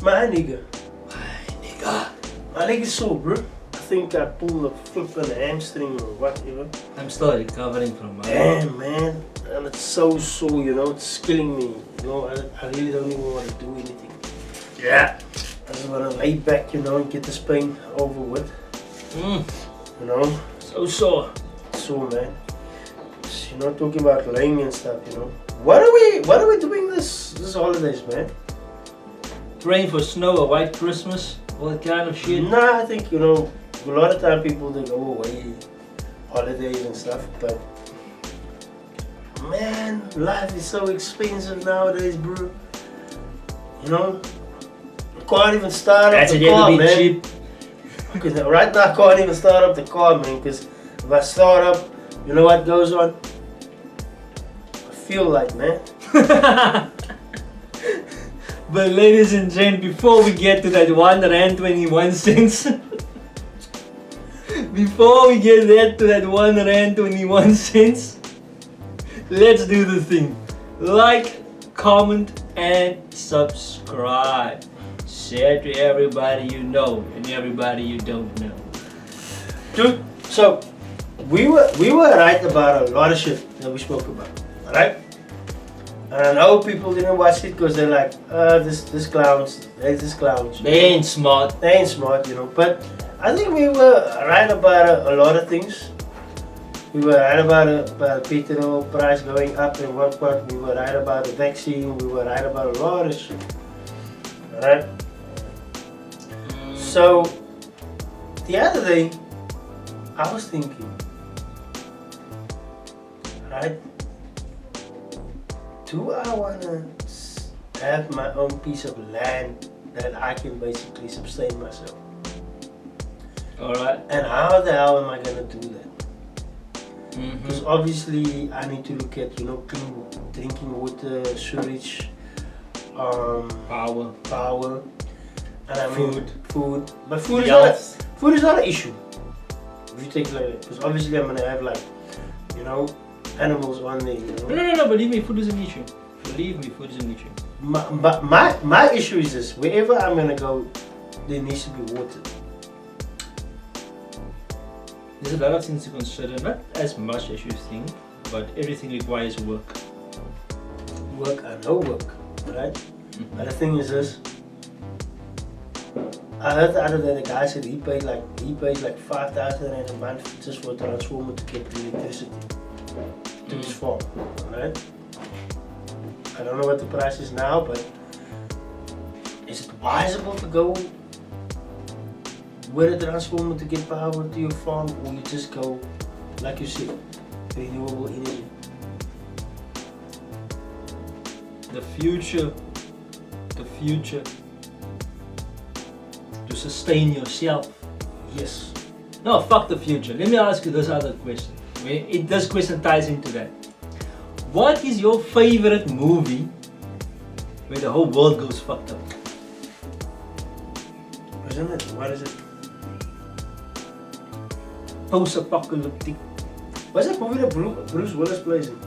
My nigga. Nigga. My leg is sore, bro. I think I pulled a flipping hamstring or whatever. I'm still recovering from mine. Damn, man. And it's so sore, you know. It's killing me. You know, I really don't even want to do anything. Yeah. I just want to lay back, you know, and get this pain over with. You know. So sore. Sore, man. You know, talking about laying and stuff, you know. What are we doing this holidays, man? Praying for snow, a white Christmas, all that kind of shit. Nah, I think, you know, a lot of time people they go away, holidays and stuff, but man, life is so expensive nowadays, bro. You know, I can't even start up the car, man. Cheap. Because right now I can't even start up the car, man. Because if I start up, you know what goes on? I feel like, man. But ladies and gents, before we get to that 1 rand 21 cents, before we get that to that 1 rand 21 cents, let's do the thing. Like, comment, and subscribe. Share to everybody you know and everybody you don't know. Dude, so we were right about a lot of shit that we spoke about, right? And I know people didn't watch it because they're like, this clowns, this clowns. They ain't smart. They ain't smart, you know. But I think we were right about a lot of things. We were right about petrol price going up and what. We were right about the vaccine. We were right about a lot of shit. Alright? So, the other day, I was thinking, right? Do I want to have my own piece of land that I can basically sustain myself? Alright. And how the hell am I going to do that? Because obviously I need to look at, you know, clean drinking water, sewage, power, and I mean food. But food is not an issue. If you take it like that, because obviously I'm gonna have like, you know, animals on there. You know? No. Believe me, food is an issue. Believe me, food is an issue. My issue is this: wherever I'm gonna go, there needs to be water. There's a lot of things to consider, not as much as you think, but everything requires work. I know work, right? But the thing is this, I heard the other day the guy said he pays like 5,000 rand a month just for a transformer to get the electricity to his farm, right? I don't know what the price is now, but is it advisable to go with a transformer to get power to your farm, or you just go, like you said, renewable energy? The future to sustain yourself. Yes. No, fuck the future. Let me ask you this other question. This question ties into that. What is your favorite movie where the whole world goes fucked up? Isn't it? What is it? Post-apocalyptic. What's that movie that Bruce Willis plays in?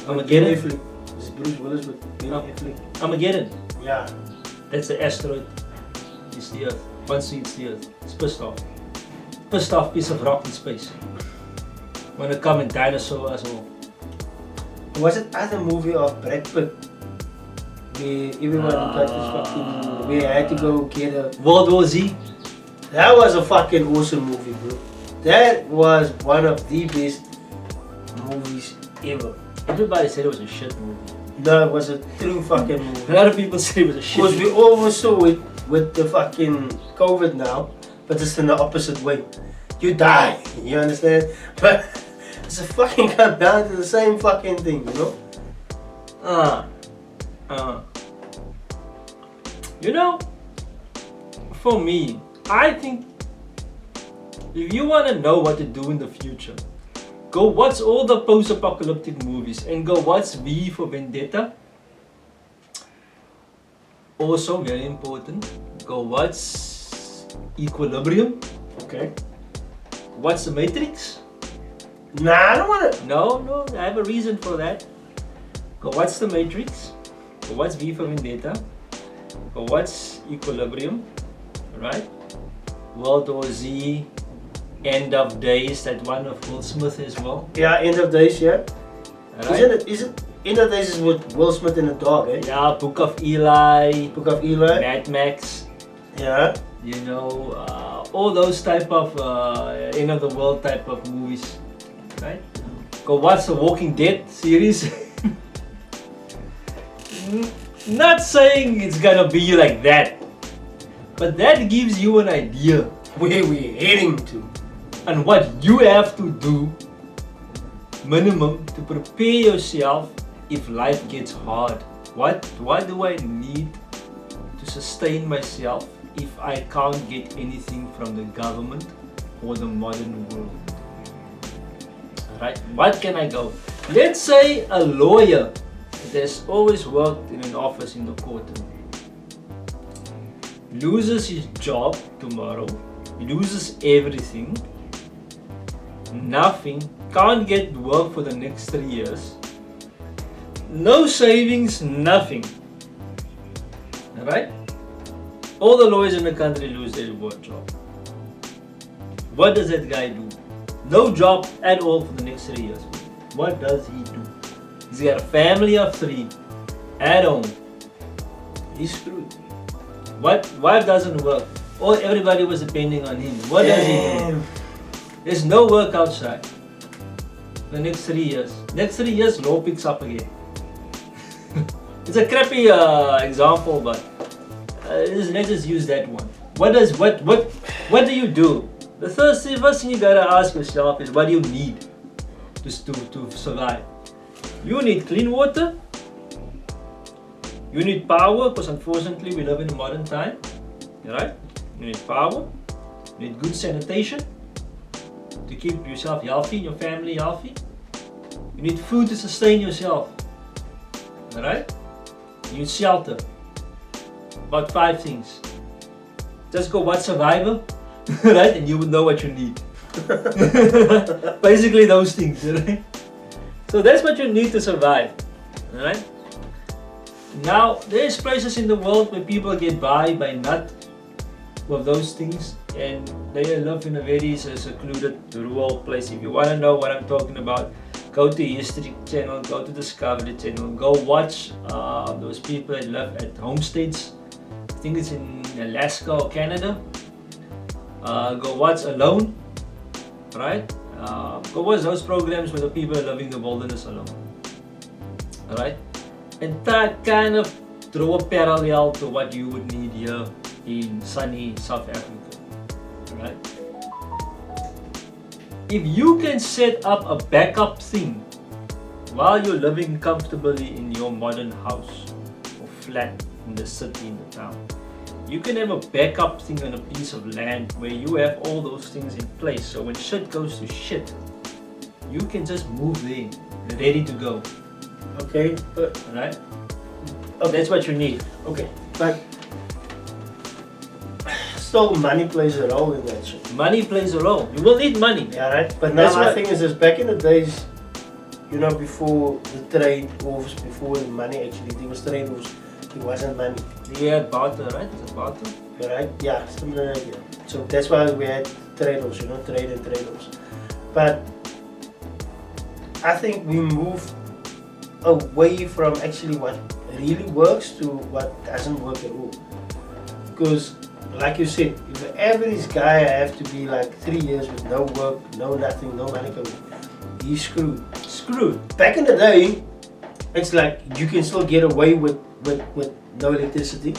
Armageddon? Is it Bruce Willis with Ben Affleck? Armageddon. Yeah. That's the asteroid. It's the Earth. Once it's the Earth. It's pissed off. Pissed off piece of rock in space. Wanna come and dinosaur us all. Was it other movie of Brad Pitt? Where everyone got this fucking, where I had to go get a World War Z? That was a fucking awesome movie, bro. That was one of the best movies ever. Everybody said it was a shit movie. No, it was a true fucking movie. A lot of people said it was a shit Because movie. we almost saw it with the fucking COVID now, but it's in the opposite way. You die, you understand? But it's a fucking come down to the same fucking thing, you know? You know, for me, I think if you want to know what to do in the future, go watch all the post-apocalyptic movies and go watch V for Vendetta. Also very important, go watch Equilibrium. Okay. Watch The Matrix. Nah, I don't want to. No, I have a reason for that. Go watch The Matrix. Go watch V for Vendetta. But what's Equilibrium? Right? World War Z, End of Days, that one of Will Smith as well. Yeah, End of Days, yeah. Right? Is it End of Days is with Will Smith and the dog, eh? Yeah, Book of Eli, Book of Eli. Mad Max, Yeah. you know, all those type of end of the world type of movies, right? Go watch the Walking Dead series. Not saying it's gonna be like that, but that gives you an idea Where we're heading to. on what you have to do minimum to prepare yourself if life gets hard. What do I need to sustain myself if I can't get anything from the government or the modern world? Alright, what can I go? Let's say a lawyer that has always worked in an office in the courtroom loses his job tomorrow, loses everything, nothing, can't get work for the next 3 years, no savings, nothing. Alright? All the lawyers in the country lose their work job. What does that guy do? No job at all for the next 3 years. What does he do? He's got a family of 3 at home. He's screwed. What? Wife doesn't work. Or everybody was depending on him. What does he do? There's no work outside. The next 3 years. Next 3 years, law picks up again. It's a crappy example, but let's just use that one. What do you do? The first thing you gotta ask yourself is, what do you need to survive? You need clean water. You need power, because unfortunately we live in a modern time. Right? You need power. You need good sanitation to keep yourself healthy and your family healthy. You need food to sustain yourself. Alright? You need shelter. About 5 things. Just go watch Survivor, right? And you would know what you need. Basically those things, right? So that's what you need to survive. Alright? Now, there's places in the world where people get by not with those things, and they live in a very secluded rural place. If you want to know what I'm talking about, go to History Channel, go to Discovery Channel, go watch those people that live at homesteads. I think it's in Alaska or Canada. Go watch Alone, right? Go watch those programs where the people are living in the wilderness alone. Alright? And that kind of draw a parallel to what you would need here in sunny South Africa. Right? If you can set up a backup thing while you're living comfortably in your modern house or flat in the city, in the town, you can have a backup thing on a piece of land where you have all those things in place. So when shit goes to shit, you can just move there, ready to go. Okay, but Right? That's what you need. okay, but still money plays a role in that shit. Money plays a role. You will need money. Yeah, right. But now That's my what- thing is back in the days, you know, before the trade offs, before the money actually, there was trade offs, there wasn't money. You had barter, right? It's a barter. Right? Yeah, something like that. So that's why we had trade offs, you know, trade and trade offs. But I think we moved away from actually what really works to what doesn't work at all. Because, like you said, if the average guy have to be like 3 years with no work, no nothing, no money coming, he's screwed. Screwed. Back in the day, it's like you can still get away with no electricity.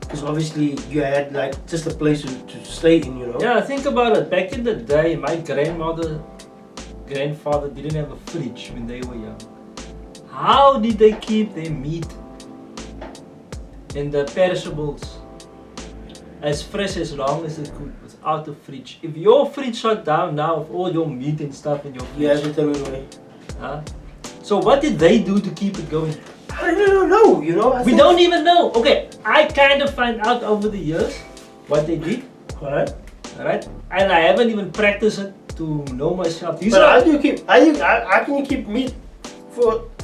Because obviously you had like just a place to stay in, you know. Yeah, think about it. Back in the day, my grandfather didn't have a fridge when they were young. How did they keep their meat and the perishables as fresh as long as they could without a fridge? If your fridge shut down now with all your meat and stuff in your You have fridge, to throw it away. huh? So what did they do to keep it going? I don't know, you know. I We think- don't even know. Okay, I kind of find out over the years what they did, Alright. alright? And I haven't even practiced it to know myself. These But are how do you keep? How can you keep meat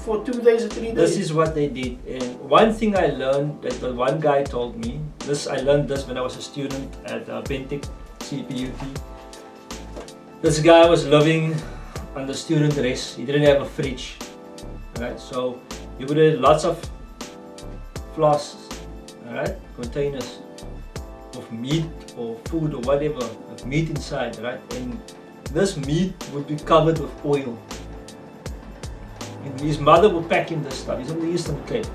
for 2 days or 3 days. This is what they did. And one thing I learned that the one guy told me, I learned this when I was a student at Pentic CPUT. This guy was living on the student res. He didn't have a fridge, right? So he would have lots of flasks, alright, containers of meat or food or whatever, of meat inside, right? And this meat would be covered with oil. And his mother would pack him this stuff. He's from the Eastern Cape.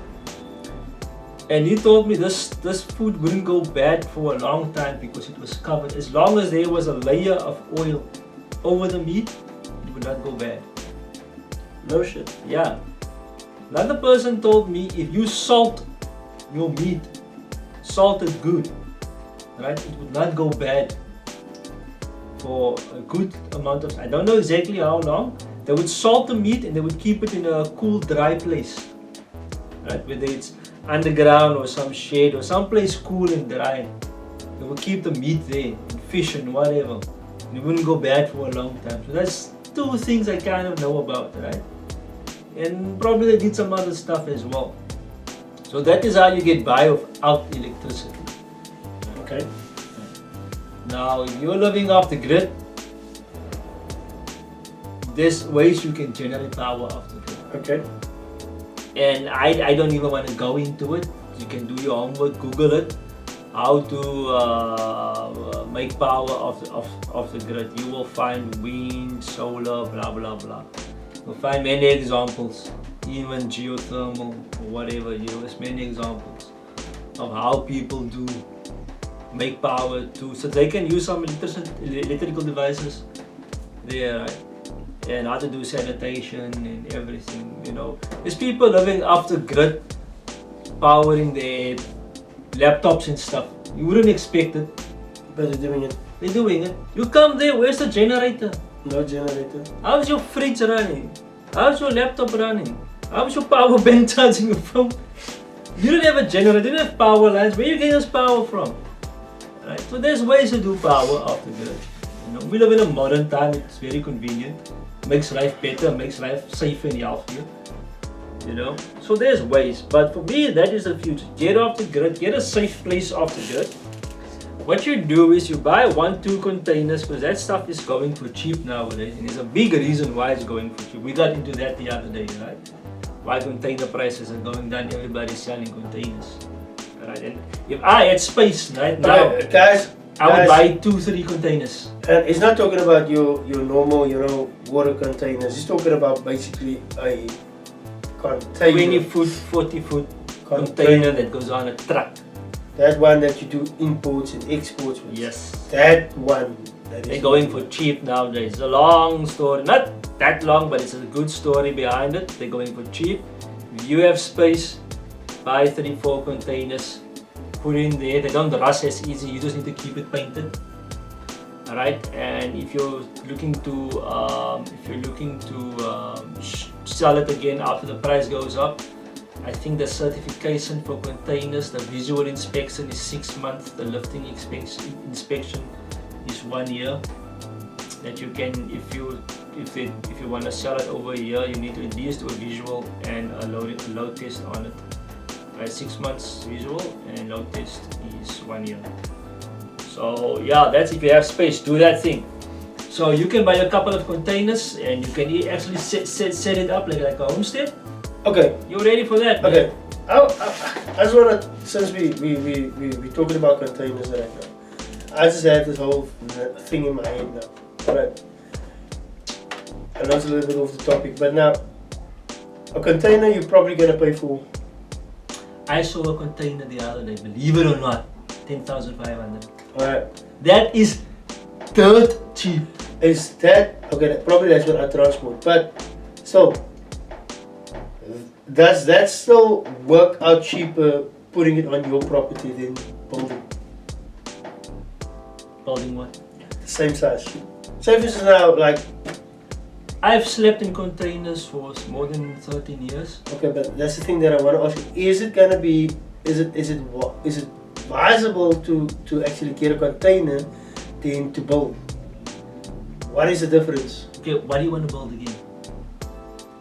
And he told me this food wouldn't go bad for a long time because it was covered. As long as there was a layer of oil over the meat, it would not go bad. No shit. Yeah. Another person told me if you salt your meat, salt it good, right? It would not go bad for a good amount of time. I don't know exactly how long. They would salt the meat and they would keep it in a cool, dry place, right? Whether it's underground or some shade or someplace cool and dry. They would keep the meat there, and fish and whatever. And it wouldn't go bad for a long time. So that's two things I kind of know about, right? And probably they did some other stuff as well. So that is how you get by without electricity. Okay. Now, if you're living off the grid, there's ways you can generate power off the grid. Okay. And I don't even want to go into it. You can do your homework, Google it, how to make power off the grid. You will find wind, solar, blah blah blah. You'll find many examples, even geothermal or whatever. There's many examples of how people do make power too, so they can use some electrical devices there, right? And how to do sanitation and everything, There's people living off the grid, powering their laptops and stuff. You wouldn't expect it. But they're doing it. They're doing it. You come there, where's the generator? No generator. How's your fridge running? How's your laptop running? How's your power bank charging your phone? You don't have a generator, you don't have power lines. Where are you getting this power from? Right? So there's ways to do power off the grid. We live in a modern time, it's very convenient. Makes life better, makes life safer and healthier. So there's ways. But for me, that is the future. Get off the grid, get a safe place off the grid. What you do is you buy 1-2 containers because that stuff is going for cheap nowadays. And there's a big reason why it's going for cheap. We got into that the other day, right? Why container prices are going down, everybody's selling containers. Right? And if I had space right now, guys, I would buy 2-3 containers. And he's not talking about your normal, water containers. He's talking about basically a container. 20 foot, 40 foot container that goes on a truck. That one that you do imports and exports with. Yes. That one. They're going for cheap nowadays. It's a long story. Not that long, but it's a good story behind it. They're going for cheap. If you have space, buy 3-4 containers. Put it in there. They don't rust as easy. You just need to keep it painted. Alright, and if you're looking to sell it again after the price goes up, I think the certification for containers, the visual inspection is 6 months. The lifting inspection is 1 year. That you can, if you want to sell it over a year, you need to at least do a visual and a load test on it. Right, 6 months visual and load test is 1 year. So yeah, that's if you have space, do that thing. So you can buy a couple of containers and you can actually set it up like a homestead. Okay. You're ready for that? Man? Okay. I just wanna, since we talking about containers right now, I just had this whole thing in my head now. Alright. I know it's a little bit off the topic, but now a container you're probably gonna pay for. I saw a container the other day, believe it or not, 10,500. Alright. That is dirt cheap. Is that okay? Probably that's what I transport. But so does that still work out cheaper putting it on your property than building? Building what? The same size. So if it's now like. I've slept in containers for more than 13 years. Okay, but that's the thing that I want to ask you. Is it gonna be? Is it advisable to actually get a container than to build? What is the difference? Okay, what do you want to build again?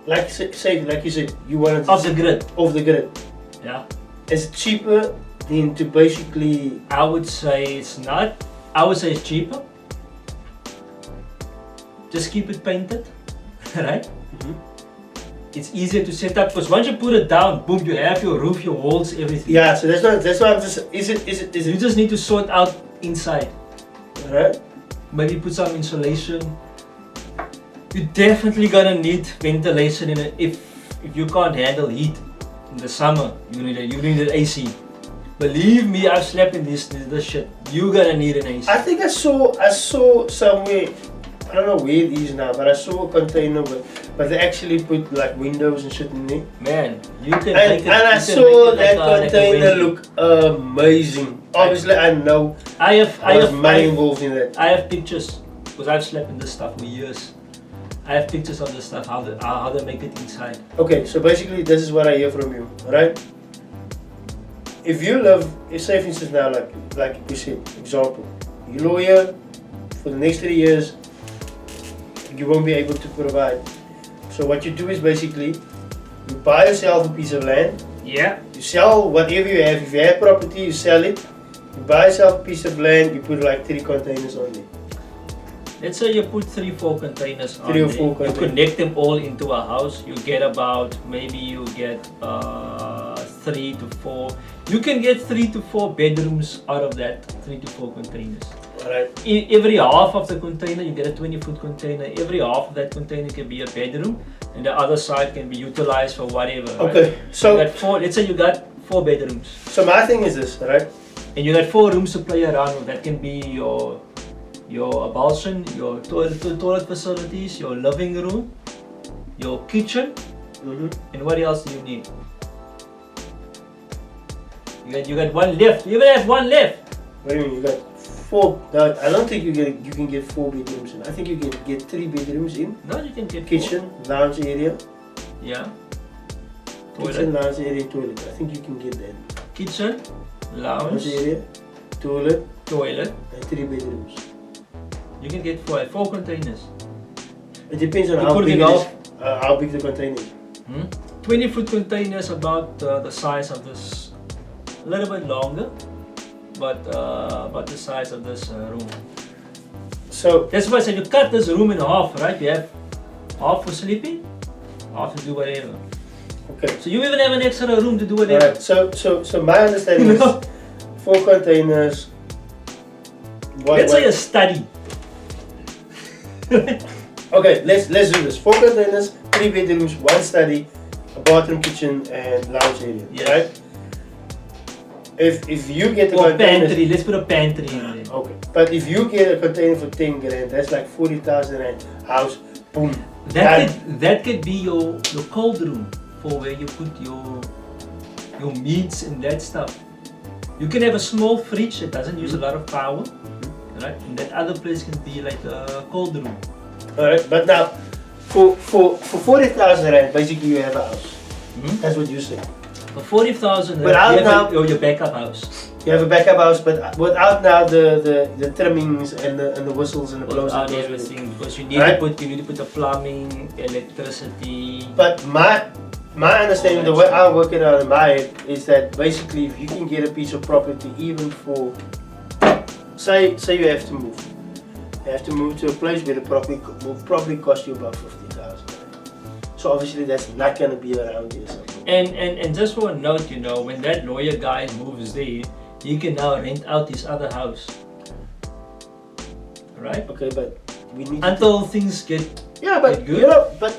like you said, you wanted off the grid. off the grid. Yeah. Is it cheaper than to basically? I would say it's not. I would say it's cheaper. Just keep it painted, right? Mhm. It's easier to set up because once you put it down, boom, you have your roof, your walls, everything. Yeah, so that's why I'm just. Is You it just need to sort out inside. right? Maybe put some insulation. You're definitely gonna need ventilation in it if you can't handle heat in the summer. You need an AC. Believe me, I've slept in this shit. You're gonna need an AC. I think I saw somewhere. I don't know where it is now, but I saw a container but they actually put like windows and shit in there. Man, you can And, make it. and I you can saw make it that like a container wedding. look amazing. Obviously, I know I there's money have involved in that. I have pictures because I've slept in this stuff for years. I have pictures of this stuff, how they make it inside. Okay, so basically, this is what I hear from you, right? If you live, say for instance now, like you said, example, you lawyer for the next 3 years, you won't be able to provide. So what you do is basically, you buy yourself a piece of land, Yeah. you sell whatever you have. If you have property, you sell it. You buy yourself a piece of land, you put like 3 containers on there. Let's say you put 3-4 containers on 3 or there. 4 You containers. connect them all into a house. You get about maybe you get 3 to 4. You can get 3 to 4 bedrooms out of that 3 to 4 containers. Alright. Every half of the container, you get a 20-foot container. Every half of that container can be a bedroom, and the other side can be utilized for whatever. Right? Okay, so You got 4. Let's say you got 4 bedrooms, so my thing is this, right? and you got 4 rooms to play around with. That can be your ablution, your toilet facilities, your living room, your kitchen, Mm-hmm. and what else do you need? You got 1 left. You even have 1 left. What do you mean? You got 4? No, I don't think you can get 4 bedrooms in. I think you can get 3 bedrooms in. No, you can get 4. Kitchen, lounge area. Yeah. Kitchen, Toilet. lounge area, toilet. I think you can get that. Kitchen, Lounge lounge, area, toilet, toilet. and 3 bedrooms. You can get 4 containers. It depends on You how put it big in it is. How big the container is. 20-foot containers about the size of this, a little bit longer, but about the size of this room. So That's why I said you cut this room in half, right? You have half for sleeping, half to do whatever. okay. So you even have an extra room to do whatever. Alright. So my understanding is 4 containers. Let's say a study. Okay, let's do this. 4 containers, 3 bedrooms, 1 study, a bathroom, kitchen, and lounge area. Yes. Right? If you get the Or containers, pantry. Let's put a pantry in there. okay. But if you get a container for 10 grand, that's like 40,000 rand house. Boom. That could be your cold room for where you put your meats and that stuff. You can have a small fridge that doesn't use a lot of power, right? And that other place can be like a cold room. Alright, but now for 40,000 rand, basically you have a house. Mhm. That's what you say. For 40,000, But out now- your backup house. You have a backup house, but without now the trimmings and the whistles and the blows. Out that goes with it. everything because you need Right. to put the plumbing, electricity. But my understanding, the way I work it out in my head, is that basically if you can get a piece of property, even for say you have to move. You have to move to a place where the property will probably cost you about 50,000. So obviously that's not gonna be around here. So. And just for a note, when that lawyer guy moves there, he can now rent out his other house. Right? Okay, but we need Until things get, yeah, but good. you know, but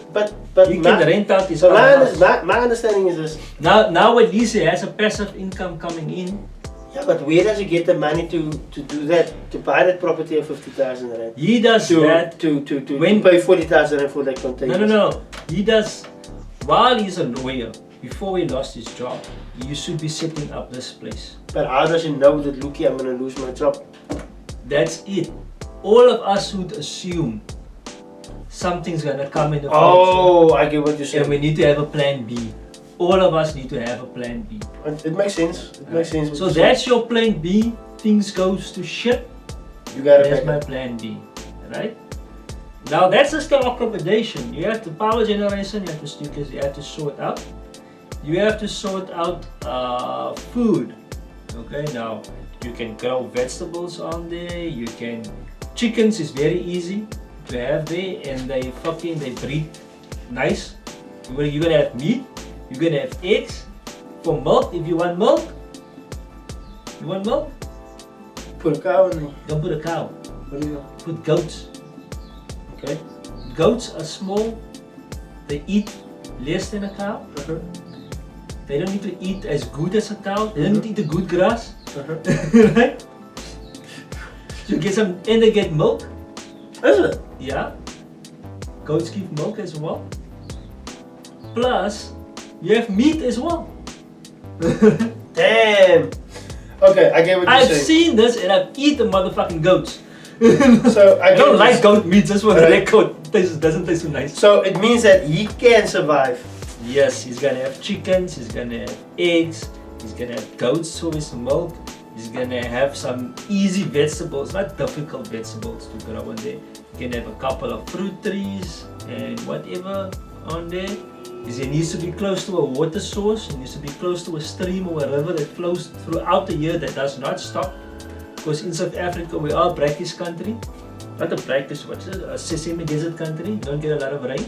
he my, can rent out his so other house. my understanding is this. Now at least he has a passive income coming in. Yeah, but where does he get the money to do that? To buy that property of 50,000 rand? He does that. To when- pay 40,000 rand for that container. No. He does, while he's a lawyer, before he lost his job, he should be setting up this place. But how does he know that, Luki, I'm gonna lose my job? That's it. All of us would assume something's gonna come in the future. Oh, I get what you're saying. And we need to have a plan B. All of us need to have a plan B. It makes sense. It makes sense. what So you're saying. that's your plan B. Things goes to shit. You gotta That's back my up. plan B. Right? Now that's just the accommodation. You have the power generation. You have to sort out. You have to sort out food. Okay, now you can grow vegetables on there. You can chickens is very easy to have there, and they breed nice. You're gonna have meat. You're gonna have eggs. For milk, if you want milk, you want milk. Put a cow in there. Don't put a cow. What do you Put goats. Okay. Goats are small. They eat less than a cow. Uh-huh. They don't need to eat as good as a cow. They don't need to eat the good grass. Uh-huh. Right? So you get some, and they get milk. Is it? Yeah. Goats give milk as well. Plus, you have meat as well. Damn. Okay, I get what you're I've saying. seen this and I've eaten motherfucking goats. So I get don't what like you're- goat meat, just for the Right. record. Doesn't taste so nice. So it means that he can survive. Yes, he's gonna have chickens, he's gonna have eggs, he's gonna have goats for his milk, he's gonna have some easy vegetables, not difficult vegetables to grow on there. You can have a couple of fruit trees and whatever on there. He needs to be close to a water source, he needs to be close to a stream or a river that flows throughout the year that does not stop. Because in South Africa we are a brackish country. Not a brackish, what's it? A semi-desert country, you don't get a lot of rain.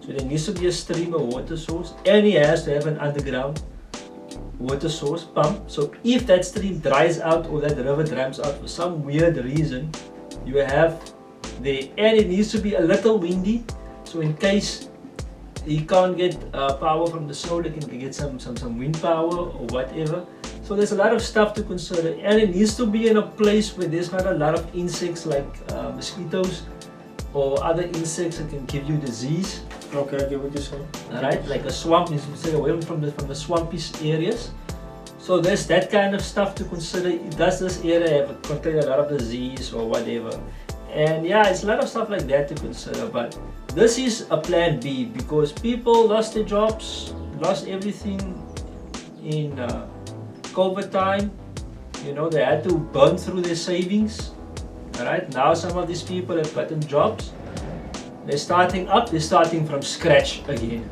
So there needs to be a stream or water source, and he has to have an underground water source pump. So if that stream dries out or that river dries out for some weird reason, you have the, and it needs to be a little windy. So in case he can't get power from the solar, he can get some wind power or whatever. So there's a lot of stuff to consider, and it needs to be in a place where there's not a lot of insects like mosquitoes or other insects that can give you disease. Okay, I get what you're saying. Alright, like a swamp, needs to stay away from the swampy areas. So there's that kind of stuff to consider. Does this area contain a lot of disease or whatever? And yeah, it's a lot of stuff like that to consider. But this is a plan B because people lost their jobs, lost everything in COVID time. You know, they had to burn through their savings. Alright, now some of these people have gotten jobs. They're starting from scratch again.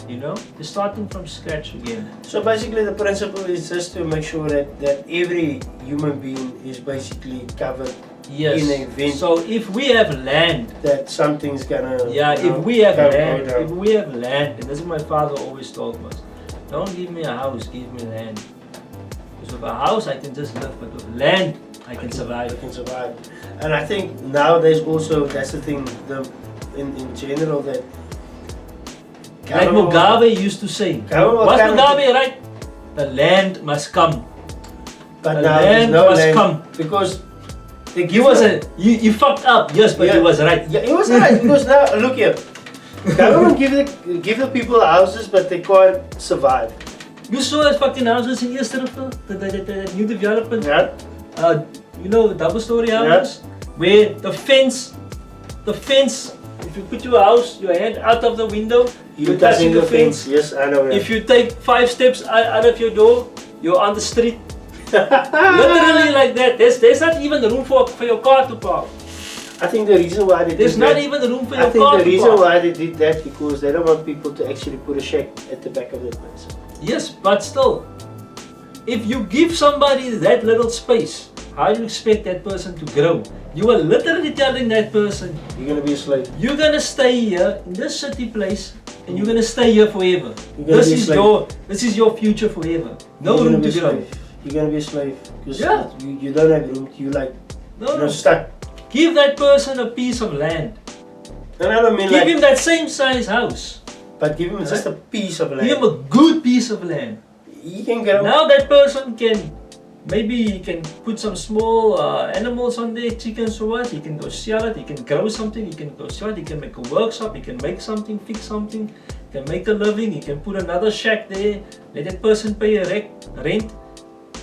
You know, they're starting from scratch again. So basically the principle is just to make sure that every human being is basically covered Yes. in an event So if we have land, that something's gonna if we have go land, down. if we have land, and this is what my father always told us, don't give me a house, give me land. Because with a house I can just live, but with land I can survive. can survive. And I think nowadays also that's the thing, in general that Like Mugabe used to say. Government What's cannot- Mugabe, right? The land must come. but the now there's land no must land come. because they You was you fucked up, yes, but you Yeah. was right. Yeah, it was right because now look here, government give the people houses but they can't survive. You saw that fucking houses in East River, the new development. Yeah. You know, double story houses where the fence, if you put your house, your hand out of the window, you're touching the fence. Yes, I know. If you take 5 steps out of your door, you're on the street. Literally like that. There's not even room for your car to park. I think the reason why they There's did not that, even room for I your think car the to reason park. why they did that because they don't want people to actually put a shack at the back of their place. Yes, but still, if you give somebody that little space, how do you expect that person to grow? You are literally telling that person, You're gonna be a slave. you're gonna stay here in this city place and you're gonna stay here forever. You're gonna This be a is slave. this is your future forever. No You're room gonna to be a grow. slave. You're gonna be a slave because Yeah. you don't have room. You like No, you're no. stuck. Give that person a piece of land. And I don't mean Give like, him that same size house. but give him just a piece of Give him land. a good piece of land. He can grow. Now that person maybe he can put some small animals on there, chickens or what, he can go sell it, he can grow something, he can go sell it, he can make a workshop, he can make something, fix something, he can make a living, he can put another shack there, let that person pay a rent,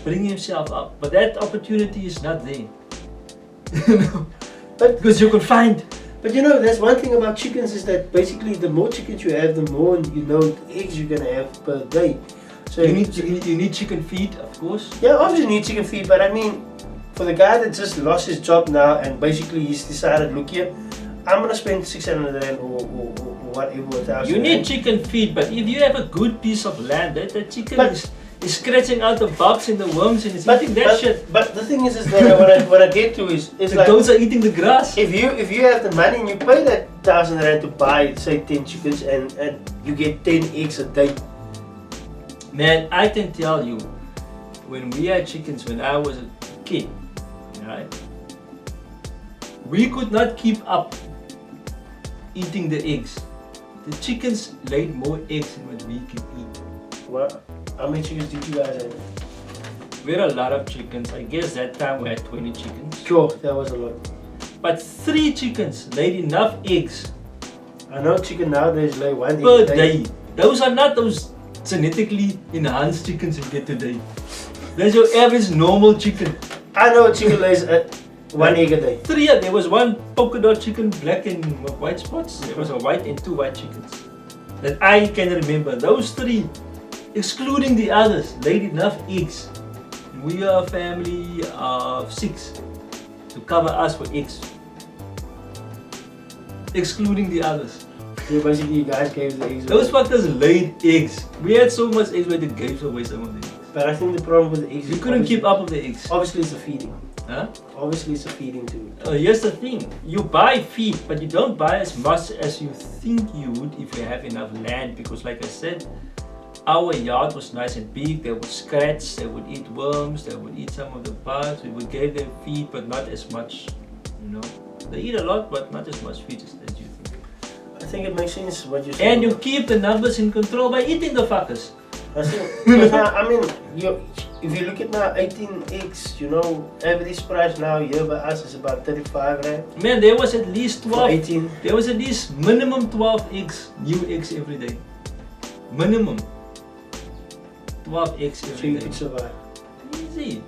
bring himself up. But that opportunity is not there. But Because you can find. But you know, there's one thing about chickens is that basically the more chickens you have, the more eggs you're gonna have per day. So You need chicken feed, of course. yeah, obviously you need chicken feed, but I mean, for the guy that just lost his job now and basically he's decided, look here, I'm gonna spend 600 rand or whatever, 1,000. You need rand. chicken feed, but if you have a good piece of land, that chicken But- is scratching out the bugs and the worms and it's eating that shit. But the thing is that what I get to is The like, goats are eating the grass. if you have the money and you pay that 1,000 rand to buy, say, 10 chickens and you get 10 eggs a day. Man, I can tell you, when we had chickens when I was a kid, right? We could not keep up eating the eggs. The chickens laid more eggs than what we could eat. What? How many chickens did you guys have? We had a lot of chickens. I guess that time we had 20 chickens. Sure, that was a lot. But 3 chickens laid enough eggs I know chicken nowadays lay 1 egg per a day. Those are not those genetically enhanced chickens you get today. That's your average normal chicken. I know a chicken lays 1 egg a day. 3, there was one polka dot chicken, black and white spots. There was a white and 2 white chickens. That I can remember. Those 3, excluding the others, laid enough eggs. We are a family of 6 to cover us for eggs. Excluding the others. So basically, you guys gave the eggs Those away. fuckers laid eggs. We had so much eggs we had to give away some of the eggs. But I think the problem with the eggs We is couldn't keep up with the eggs. Obviously, it's a feeding. Huh? Obviously, it's a feeding too. Here's the thing, you buy feed, but you don't buy as much as you think you would if you have enough land, because like I said, our yard was nice and big. They would scratch, they would eat worms, they would eat some of the bugs. We would give them feed, but not as much, you know. They eat a lot, but not as much feed as you think. I think it makes sense what you're saying. And you keep the numbers in control by eating the fuckers. I think, because now, I mean, if you look at now 18 eggs, you know, average price now here by us is about 35 rand. Man, there was at least For 12. 18. There was at least minimum 12 eggs, new eggs every day. Minimum 12 eggs So every you day. could survive. Easy.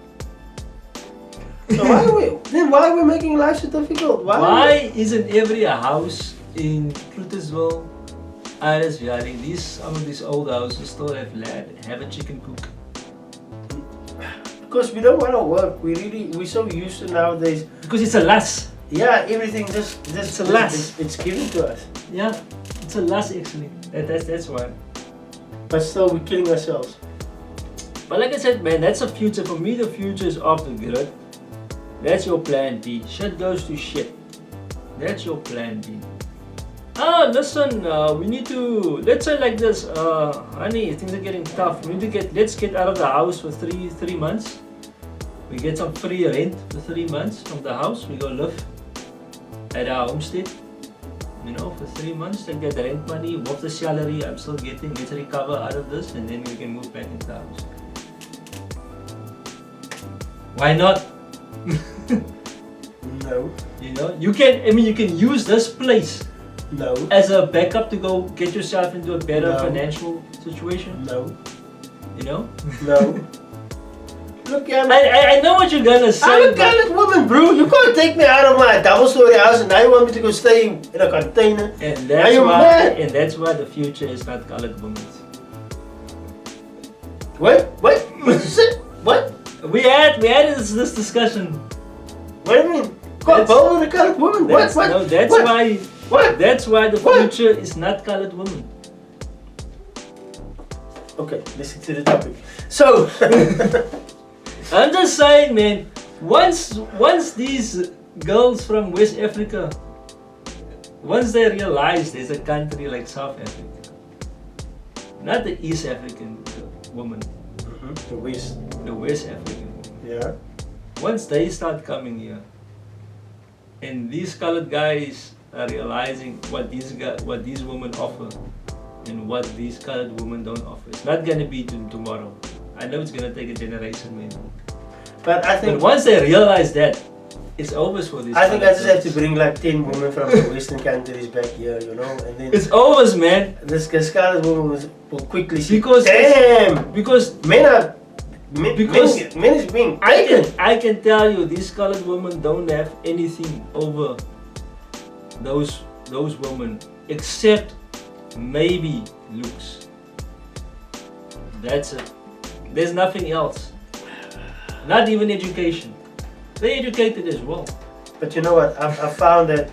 So why are we making life so difficult? Why isn't every house in Clutersville, Iris Valley, some of these old houses still have a chicken cook? Because we don't want to work. We're so used to nowadays. Because it's a lust. Yeah, everything just It's a lust. it's given to us. Yeah, it's a lust actually. That's why. But still, we're killing ourselves. But like I said, man, that's the future. For me, the future is off the grid. That's your plan B. Shit goes to shit. That's your plan B. Ah, listen, we need to, let's say like this, honey, things are getting tough. Let's get out of the house for three months. We get some free rent for 3 months from the house. We go live at our homestead, you know, for 3 months. Take that rent money, with the salary I'm still getting, let's recover out of this, and then we can move back into the house. Why not? No. You know, you can use this place No. as a backup to go get yourself into a better No. financial situation. No. You know? No. Look, yeah, I know what you're gonna say. I'm a but- colored woman, bro. You can't take me out of my double-story house and now you want me to go stay in a container. And Are that's you why mad? and that's why the future is not colored women. What? What? What you said? What? We had this discussion. What do you mean? Got That's- bold with a colored woman? That's, What? no, that's What? why What? that's why the What? future is not colored women. Okay, listen to the topic. So, I'm just saying, man, once these girls from West Africa, once they realize there's a country like South Africa, not the East African woman, the West. the West African woman, Yeah. once they start coming here, and these colored guys are realizing what these women offer, and what these colored women don't offer, it's not gonna be tomorrow. I know it's gonna take a generation, maybe. But I think But once they realize that, it's over for these. I think I colored just have to girls. bring like 10 women from the Western countries back here, you know, and then It's over, man. this colored woman will quickly see. Because Damn, because men Because men is being I taken. can tell you, these colored women don't have anything over those women except maybe looks. That's it. There's nothing else. Not even education. They're educated as well. But you know what? I found that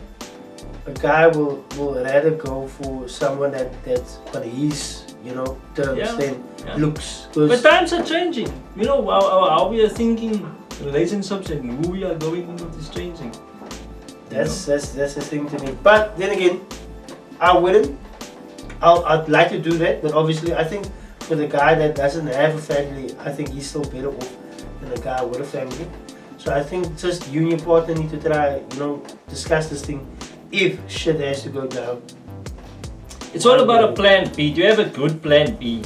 a guy will rather go for someone that's on his, terms Yeah. than Yeah. looks. But 'Cause times are changing. You know, how we are thinking relationships and who we are going with is changing. that's the thing to me. But then again, I wouldn't. I'd like to do that, but obviously, I think for the guy that doesn't have a family, I think he's still better off than a guy with a family. So I think just you and your partner need to try, discuss this thing if shit has to go down. It's all about a plan B. Do you have a good plan B?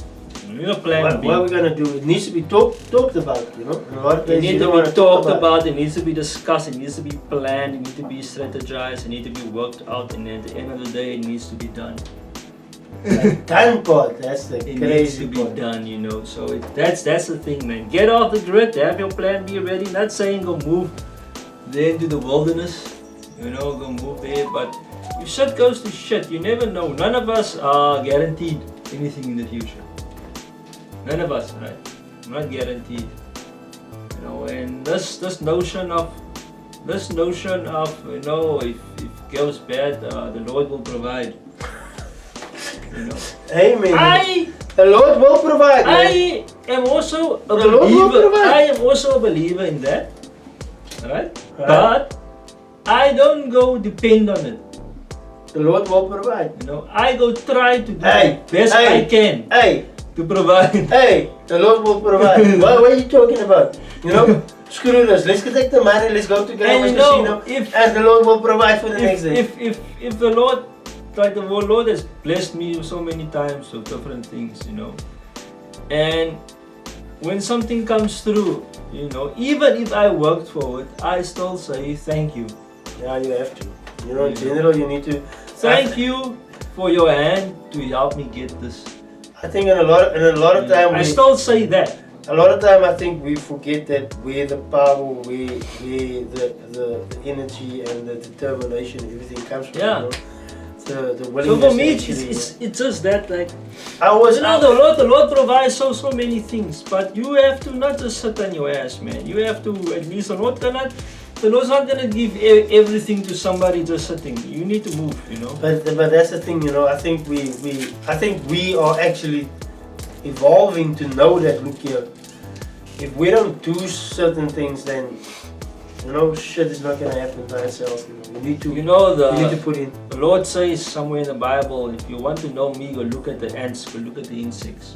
You know, plan What, B. what are we gonna do? It needs to be talked about, And a lot of It places needs you to don't be want to talk talked about. about, it needs to be discussed, it needs to be planned, it needs to be strategized, it needs to be worked out, and at the end of the day, it needs to be done. That done part, that's the It needs crazy to be part. done, So that's the thing, man. Get off the grid, have your plan B ready. Not saying go move there into the wilderness, go move there, but if shit goes to shit, you never know. None of us are guaranteed anything in the future. None of us, right? We're not guaranteed. And this notion of if it goes bad, the Lord will provide. Amen. The Lord will provide. Man. I am also a The Lord will believer. provide. I am also a believer in that, right? Right. But I don't go depend on it. The Lord will provide. I go try to do Hey, the best hey. I can Hey, to provide. hey, the Lord will provide. what are you talking about? Screw this. Let's take the money. Let's go to Gambler's Casino, and the Lord will provide for the next day. If the Lord, like the Lord has blessed me so many times with different things, and when something comes through, even if I worked for it, I still say thank you. Yeah, you have to. In general, you need to. Thank you for your hand to help me get this. I think in a lot of time, I still say that. a lot of time I think we forget that where the power, where the energy and the determination, everything comes from. Yeah. The So willingness. for me, to actually, it's just that, like, I was the Lord provides so many things, but you have to not just sit on your ass, man. You have to at least, the Lord's not gonna give everything to somebody just sitting. You need to move, But that's the thing, I think we are actually evolving to know that. Look here, if we don't do certain things, then shit is not gonna happen by itself. You need to. You know You need to put in. The Lord says somewhere in the Bible, if you want to know me, go look at the ants, go look at the insects.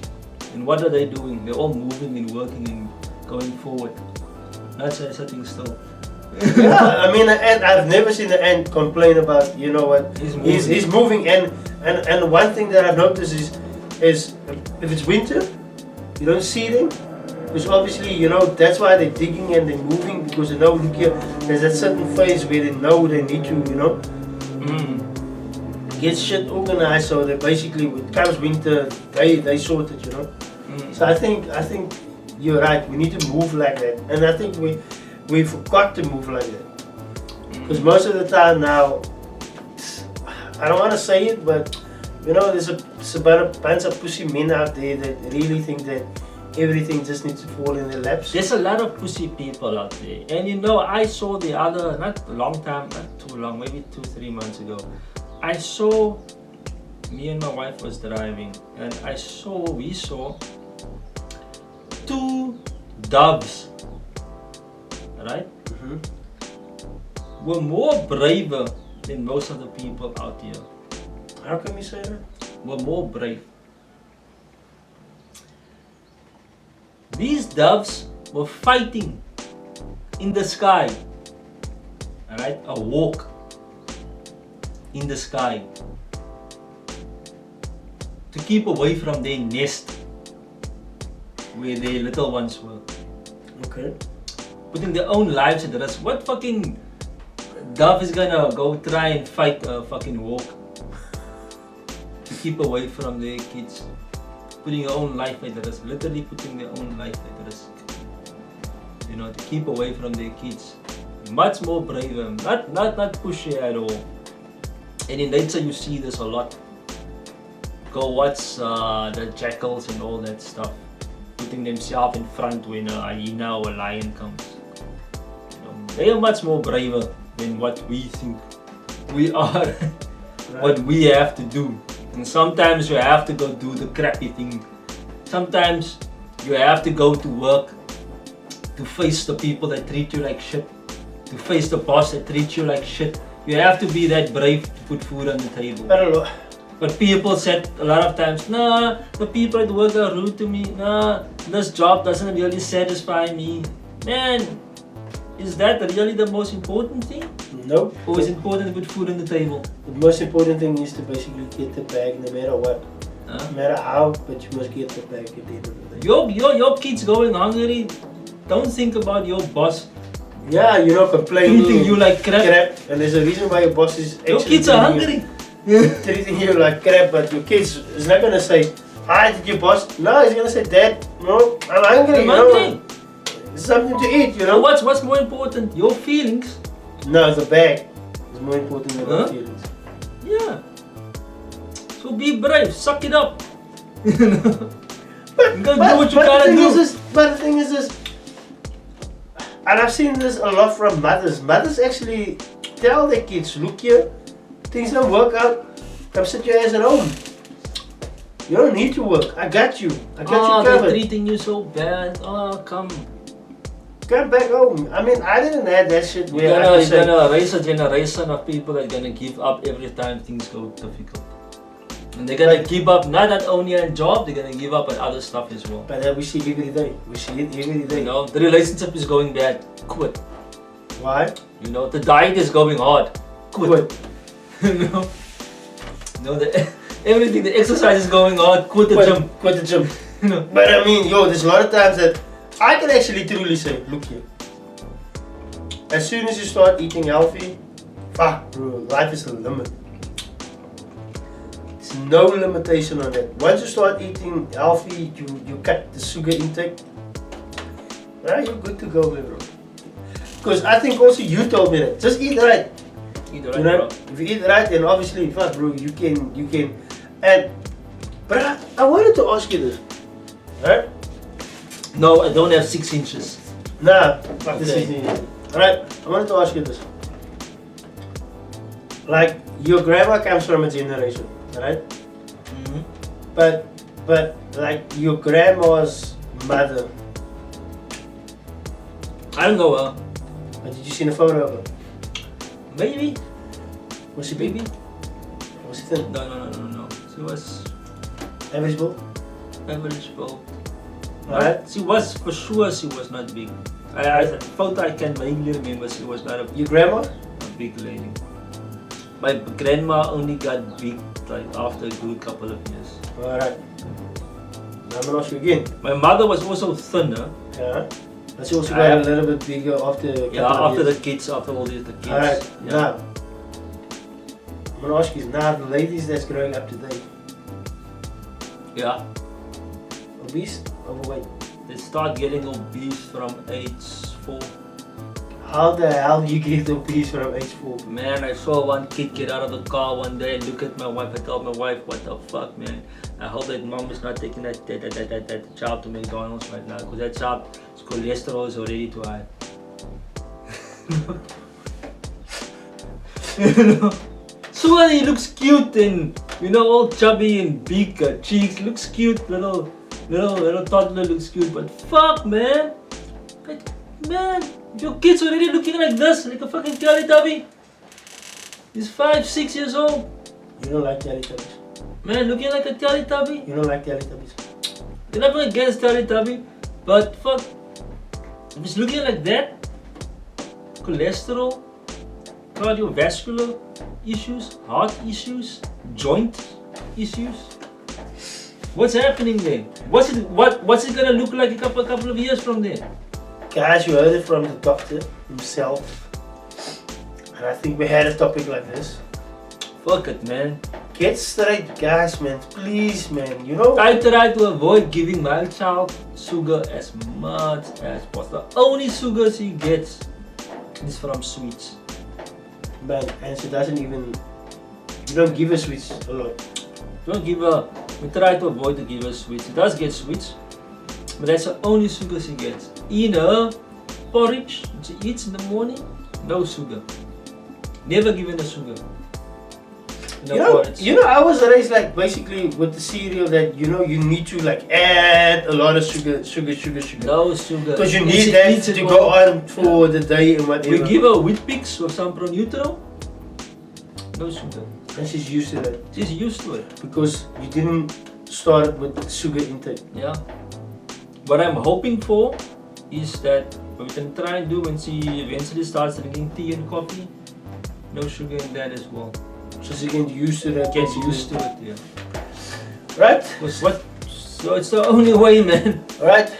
And what are they doing? They're all moving and working and going forward. Not just sitting still. Yeah, I mean, and I've never seen an ant complain about. You know what? He's moving. and one thing that I've noticed is if it's winter, you don't see them. Because obviously, that's why they're digging and they're moving, because they know, look here, there's that certain phase where they know they need to, get shit organized, so that basically when it comes winter, they sort it, So I think you're right, we need to move like that. And I think we forgot to move like that. Because most of the time now, I don't want to say it, but there's a bunch of pussy men out there that really think that everything just needs to fall in their laps. There's a lot of pussy people out there. And I saw the other, not a long time, not too long, maybe 2-3 months ago. I saw, me and my wife was driving, and we saw 2 doves, right? Were more braver than most of the people out here. How can we say that? Were more brave. These doves were fighting in the sky, alright, a walk in the sky to keep away from their nest where their little ones were. Okay. Putting their own lives at risk. What fucking dove is gonna go try and fight a fucking hawk to keep away from their kids? Putting their own life at risk, literally putting their own life at risk. To keep away from their kids. Much more braver, not pushy at all. And in nature you see this a lot. Go watch the jackals and all that stuff, putting themselves in front when a hyena or a lion comes. They are much more braver than what we think we are what we have to do. And sometimes you have to go do the crappy thing. Sometimes you have to go to work to face the people that treat you like shit. To face the boss that treats you like shit. You have to be that brave to put food on the table. I don't know. But people said a lot of times, nah, the people at work are rude to me. Nah, this job doesn't really satisfy me. Man, is that really the most important thing? Nope. Or is it important to put food on the table? The most important thing is to basically get the bag no matter what. Huh? No matter how, but you must get the bag at the end of the day. Your kids going hungry, don't think about your boss Yeah, you're not complaining. treating you like crap. And there's a reason why your boss is actually Your kids are treating hungry. treating you like crap, but your kids is not gonna say, "Hi, did your boss?" No, he's gonna say, "Dad, no, I'm hungry. I'm you know? hungry. Something to eat, you So know." what's more important? Your feelings. No, the bag is more important than Huh? our feelings. Yeah. So be brave, suck it up. But, Go do what you gotta the thing do. is this, but the thing is this, and I've seen this a lot from mothers. Mothers actually tell their kids, "Look here, things don't work out. Come sit your ass at home. You don't need to work. I got you. I got you They're covered. treating you so bad. Oh, come. Come back home." I mean, I didn't have that shit where You're I could say, gonna raise a generation of people that are gonna give up every time things go difficult. And they're gonna give up not only on job, they're gonna give up on other stuff as well. but we see every day. We see it every day. You know, the relationship is going bad. Quit. Why? You know, the diet is going hard. Quit. You know, everything, the exercise is going hard. Quit the gym. Quit the gym. You know. But I mean, yo, there's a lot of times that I can actually truly say, look here. As soon as you start eating healthy, fuck, bro, life is a limit. There's no limitation on that. Once you start eating healthy, you cut the sugar intake. Right, you're good to go, man, bro. Because I think also you told me that. Just eat right. Eat You right, know, bro. if you eat right, then obviously, fuck, bro, you can. And, but I wanted to ask you this, right? No, I don't have 6 inches. Nah, fuck this Okay. is alright, I wanted to ask you this. Like, your grandma comes from a generation, right? Mm-hmm. But like your grandma's mother, I don't know. did you see a photo of her? Maybe. Was she big? Maybe. Was she thin? No. She was Average build? average build. Alright. She was, for sure, she was not big. The photo I can vaguely remember, she was not a Your grandma? big lady. My grandma only got big like after a good couple of years. Alright. Now I'm gonna ask you again. My mother was also thinner. Yeah. But she also got a little bit bigger after a couple Yeah, of after years. the kids, after all the kids. Alright, Yeah. now. I'm gonna ask you now, the ladies that's growing up today, Yeah. obese, overweight. They start getting obese from age 4. How the hell do you get obese from age 4? Man, I saw one kid get out of the car one day and look at my wife. I told my wife, what the fuck, man? I hope that mom is not taking that child to McDonald's right now, because that child's cholesterol is already too high. You know? So when he looks cute and, you know, all chubby and big cheeks, looks cute, little toddler looks cute, but fuck, man. Like, man, your kid's already looking like this, like a fucking Teletubby. He's 5, 6 years old. You don't like Teletubbies. Man, looking like a Teletubby. You don't like Teletubbies. You're not against Teletubby, but fuck, if he's looking like that, cholesterol, cardiovascular issues, heart issues, joint issues. What's happening there? What's it gonna look like a couple of years from there? Guys, you heard it from the doctor himself. And I think we had a topic like this. Fuck it, man. Get straight, guys, man. Please, man. You know, I try to avoid giving my child sugar as much as possible. The only sugar she gets is from sweets. man, and she doesn't even. You don't give her sweets a lot. Don't give her. We try to avoid to give her sweets. She does get sweets, but that's the only sugar she gets. In her porridge she eats in the morning, no sugar. Never given her sugar. I was raised like basically with the cereal that you need to like add a lot of sugar. No sugar. Because you need that to go on for the day and whatever. We give her wheat pix or some pro neutral. No sugar. And she's used to that. She's used to it. Because you didn't start with sugar intake. Yeah. What I'm hoping for is that what we can try and do when she eventually starts drinking tea and coffee, no sugar in that as well. So she gets used to that. Gets used to it, yeah. Right? So it's the only way, man. Alright.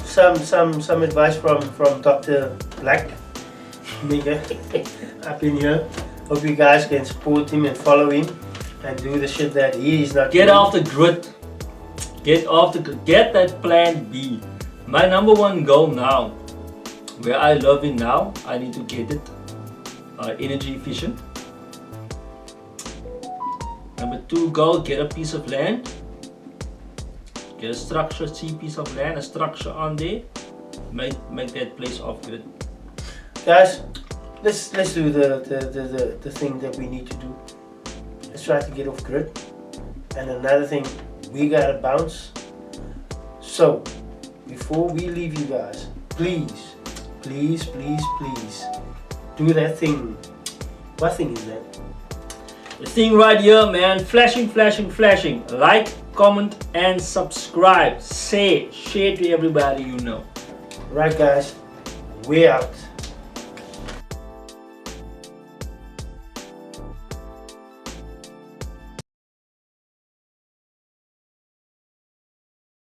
Some advice from Dr. Black. Nigga. Up in here. Hope you guys can support him and follow him and do the shit that he is not Get doing. off the grid. Get that plan B. My number one goal now, where I love it now, I need to get it energy efficient. Number two goal, get a piece of land. Get a structure, cheap piece of land, a structure on there. Make that place off grid. Guys, let's do the thing that we need to do. Let's try to get off grid. And another thing, we gotta bounce. So before we leave you guys, please do that thing. What thing is that? The thing right here, man, flashing. Like, comment and subscribe. Share to everybody you know. Right guys, we're out.